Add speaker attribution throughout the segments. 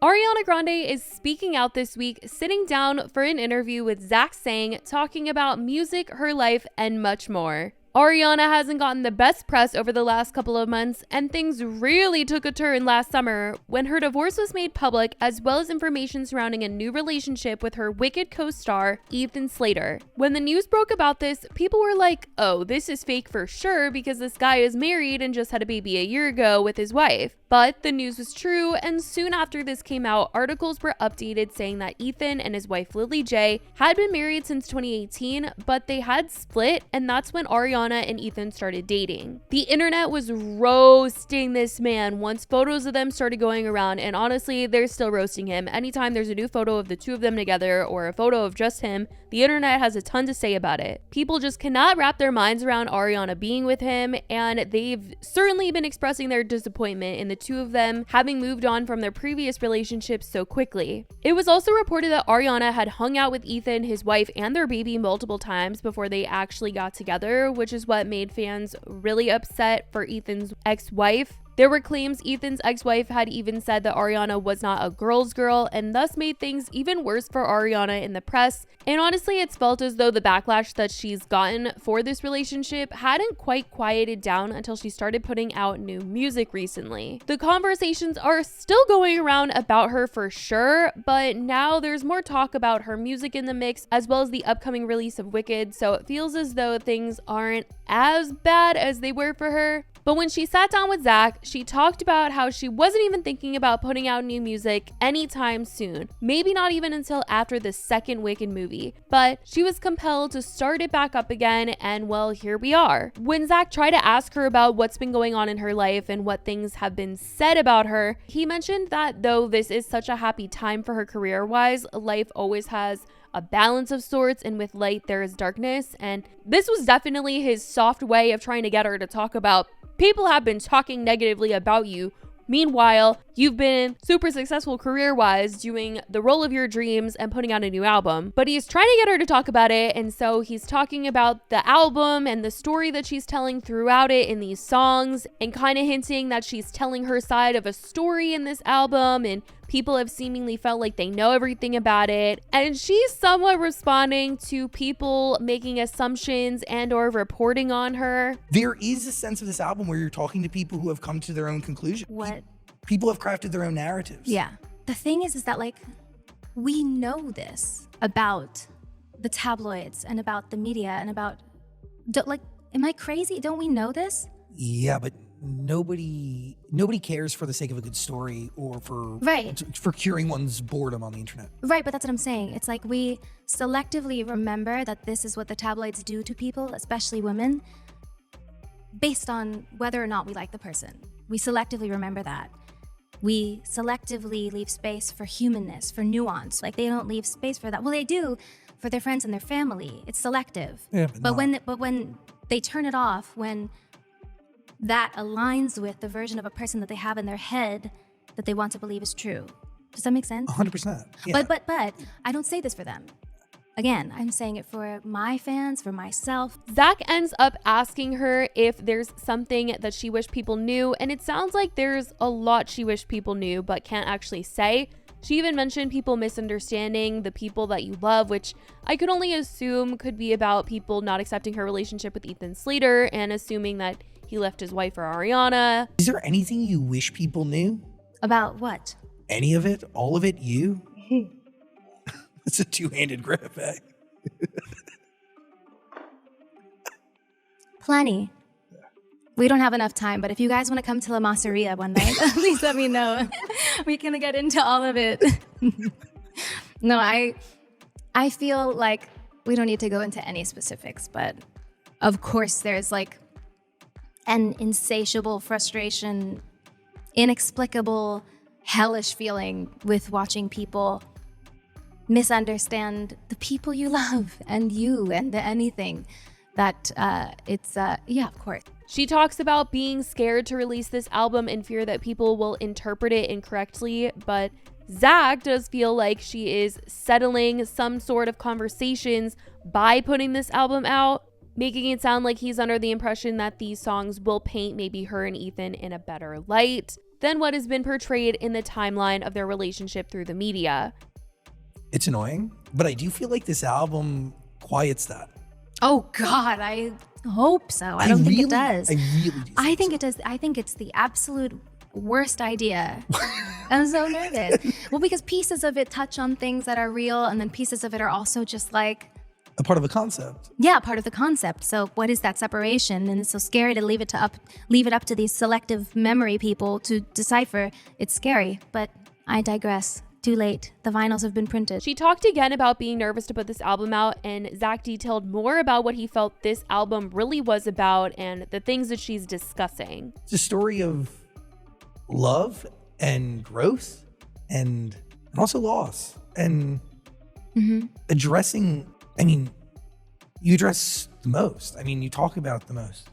Speaker 1: Ariana Grande is speaking out this week, sitting down for an interview with Zach Sang, talking about music, her life, and much more. Ariana hasn't gotten the best press over the last couple of months, and things really took a turn last summer when her divorce was made public, as well as information surrounding a new relationship with her Wicked co-star, Ethan Slater. When the news broke about this, people were like, oh, this is fake for sure because this guy is married and just had a baby a year ago with his wife. But the news was true, and soon after this came out, articles were updated saying that Ethan and his wife Lily J had been married since 2018, but they had split, and that's when Ariana and Ethan started dating. The internet was roasting this man once photos of them started going around, and honestly, they're still roasting him. Anytime there's a new photo of the two of them together or a photo of just him, the internet has a ton to say about it. People just cannot wrap their minds around Ariana being with him, and they've certainly been expressing their disappointment in the two of them having moved on from their previous relationships so quickly. It was also reported that Ariana had hung out with Ethan, his wife, and their baby multiple times before they actually got together, which is what made fans really upset for Ethan's ex-wife. There were claims Ethan's ex-wife had even said that Ariana was not a girl's girl, and thus made things even worse for Ariana in the press. And honestly, it's felt as though the backlash that she's gotten for this relationship hadn't quite quieted down until she started putting out new music recently. The conversations are still going around about her for sure, but now there's more talk about her music in the mix, as well as the upcoming release of Wicked, so it feels as though things aren't as bad as they were for her. But when she sat down with Zach, she talked about how she wasn't even thinking about putting out new music anytime soon. Maybe not even until after the second Wicked movie. But she was compelled to start it back up again, and well, here we are. When Zach tried to ask her about what's been going on in her life and what things have been said about her, he mentioned that though this is such a happy time for her career-wise, life always has a balance of sorts, and with light there is darkness, and this was definitely his soft way of trying to get her to talk about people have been talking negatively about you. Meanwhile, you've been super successful career-wise, doing the role of your dreams and putting out a new album. But he's trying to get her to talk about it, and so he's talking about the album and the story that she's telling throughout it in these songs, and kind of hinting that she's telling her side of a story in this album, and people have seemingly felt like they know everything about it. And she's somewhat responding to people making assumptions and or reporting on her.
Speaker 2: There is a sense of this album where you're talking to people who have come to their own conclusion.
Speaker 3: What?
Speaker 2: People have crafted their own narratives.
Speaker 3: Yeah. The thing is that like, we know this about the tabloids and about the media and about, like, am I crazy? Don't we know this?
Speaker 2: Yeah, but nobody cares for the sake of a good story or for curing one's boredom on the internet.
Speaker 3: Right, but that's what I'm saying. It's like we selectively remember that this is what the tabloids do to people, especially women, based on whether or not we like the person. We selectively remember that. We selectively leave space for humanness, for nuance. Like, they don't leave space for that. Well, they do for their friends and their family. It's selective.
Speaker 2: Yeah,
Speaker 3: but when they turn it off, when that aligns with the version of a person that they have in their head that they want to believe is true. Does that make sense?
Speaker 2: 100%. Yeah.
Speaker 3: But I don't say this for them. Again, I'm saying it for my fans, for myself.
Speaker 1: Zach ends up asking her if there's something that she wished people knew, and it sounds like there's a lot she wished people knew but can't actually say. She even mentioned people misunderstanding the people that you love, which I could only assume could be about people not accepting her relationship with Ethan Slater and assuming that he left his wife for Ariana.
Speaker 2: Is there anything you wish people knew?
Speaker 3: About what?
Speaker 2: Any of it? All of it? You? It's a two-handed grip, eh?
Speaker 3: Plenty. We don't have enough time, but if you guys want to come to La Masseria one night, please let me know. We can get into all of it. No, I feel like we don't need to go into any specifics, but of course there's like an insatiable frustration, inexplicable, hellish feeling with watching people misunderstand the people you love and you and anything that yeah, of course.
Speaker 1: She talks about being scared to release this album in fear that people will interpret it incorrectly, but Zach does feel like she is settling some sort of conversations by putting this album out, making it sound like he's under the impression that these songs will paint maybe her and Ethan in a better light. than what has been portrayed in the timeline of their relationship through the media.
Speaker 2: It's annoying, but I do feel like this album quiets that.
Speaker 3: Oh God, I hope so. I don't think it does.
Speaker 2: I really do.
Speaker 3: I think it does. I think it's the absolute worst idea. I'm so nervous. Well, because pieces of it touch on things that are real, and then pieces of it are also just like
Speaker 2: a part of the concept.
Speaker 3: Yeah, part of the concept. So what is that separation? And it's so scary to leave it up to these selective memory people to decipher. It's scary, but I digress. Too late. The vinyls have been printed.
Speaker 1: She talked again about being nervous to put this album out, and Zach detailed more about what he felt this album really was about and the things that she's discussing.
Speaker 2: It's a story of love and growth and also loss and addressing, you address the most. You talk about the most.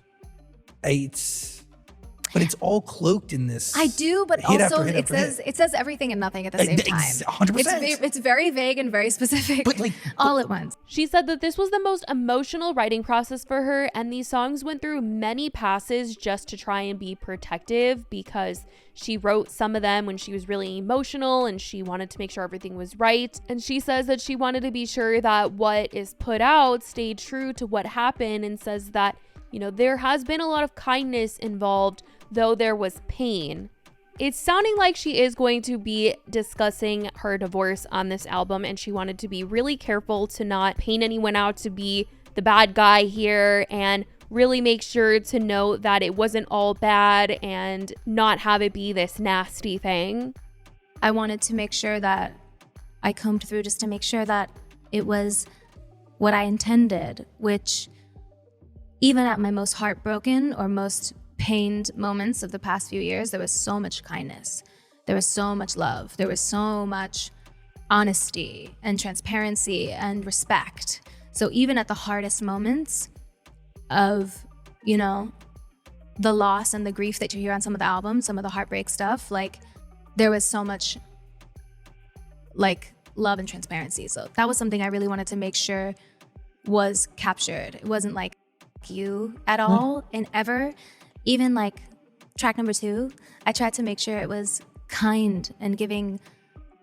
Speaker 2: But it's all cloaked in this.
Speaker 3: I do, but also it says everything and nothing at the same time.
Speaker 2: 100%.
Speaker 3: It's very vague and very specific, but all at once.
Speaker 1: She said that this was the most emotional writing process for her, and these songs went through many passes just to try and be protective, because she wrote some of them when she was really emotional and she wanted to make sure everything was right. And she says that she wanted to be sure that what is put out stayed true to what happened, and says that, there has been a lot of kindness involved, though there was pain. It's sounding like she is going to be discussing her divorce on this album, and she wanted to be really careful to not paint anyone out to be the bad guy here, and really make sure to know that it wasn't all bad and not have it be this nasty thing.
Speaker 3: I wanted to make sure that I combed through just to make sure that it was what I intended, which even at my most heartbroken or most pained moments of the past few years, there was so much kindness. There was so much love. There was so much honesty and transparency and respect. So even at the hardest moments of, the loss and the grief that you hear on some of the albums, some of the heartbreak stuff, there was so much love and transparency. So that was something I really wanted to make sure was captured. It wasn't you at all and ever. Even track number 2, I tried to make sure it was kind and giving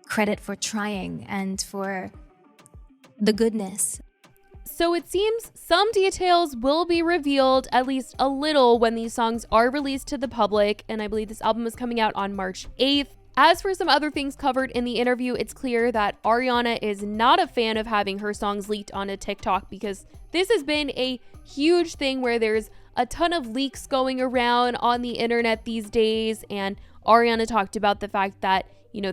Speaker 3: credit for trying and for the goodness.
Speaker 1: So it seems some details will be revealed at least a little when these songs are released to the public, and I believe this album is coming out on March 8th. As for some other things covered in the interview, it's clear that Ariana is not a fan of having her songs leaked onto TikTok, because this has been a huge thing where there's a ton of leaks going around on the internet these days. And Ariana talked about the fact that,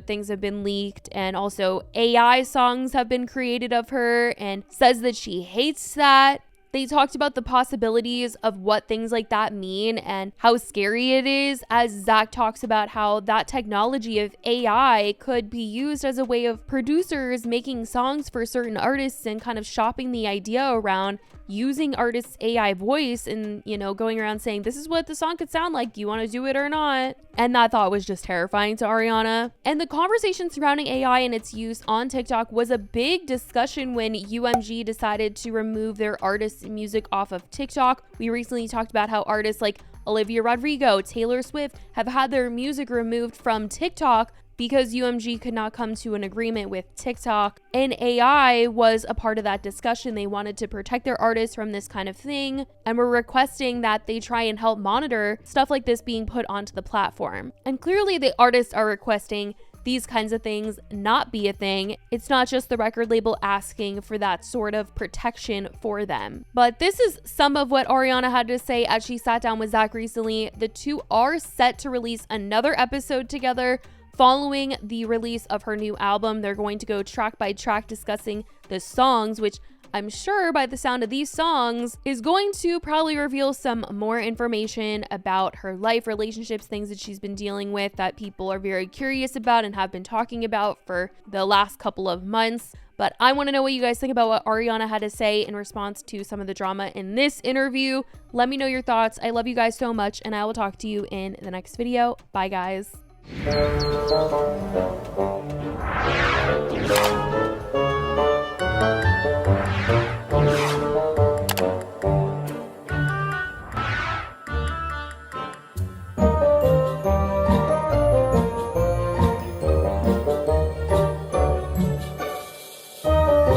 Speaker 1: things have been leaked, and also AI songs have been created of her, and says that she hates that. They talked about the possibilities of what things like that mean and how scary it is, as Zach talks about how that technology of AI could be used as a way of producers making songs for certain artists and kind of shopping the idea around using artists' AI voice and, going around saying, this is what the song could sound like. Do you want to do it or not? And that thought was just terrifying to Ariana. And the conversation surrounding AI and its use on TikTok was a big discussion when UMG decided to remove their artists' music off of TikTok. We recently talked about how artists like Olivia Rodrigo, Taylor Swift have had their music removed from TikTok because UMG could not come to an agreement with TikTok. And AI was a part of that discussion. They wanted to protect their artists from this kind of thing, and were requesting that they try and help monitor stuff like this being put onto the platform. And clearly the artists are requesting these kinds of things not be a thing. It's not just the record label asking for that sort of protection for them. But this is some of what Ariana had to say as she sat down with Zach recently. The two are set to release another episode together following the release of her new album. They're going to go track by track discussing the songs, which I'm sure by the sound of these songs is going to probably reveal some more information about her life, relationships, things that she's been dealing with that people are very curious about and have been talking about for the last couple of months. But I want to know what you guys think about what Ariana had to say in response to some of the drama in this interview. Let me know your thoughts. I love you guys so much, and I will talk to you in the next video. Bye, guys.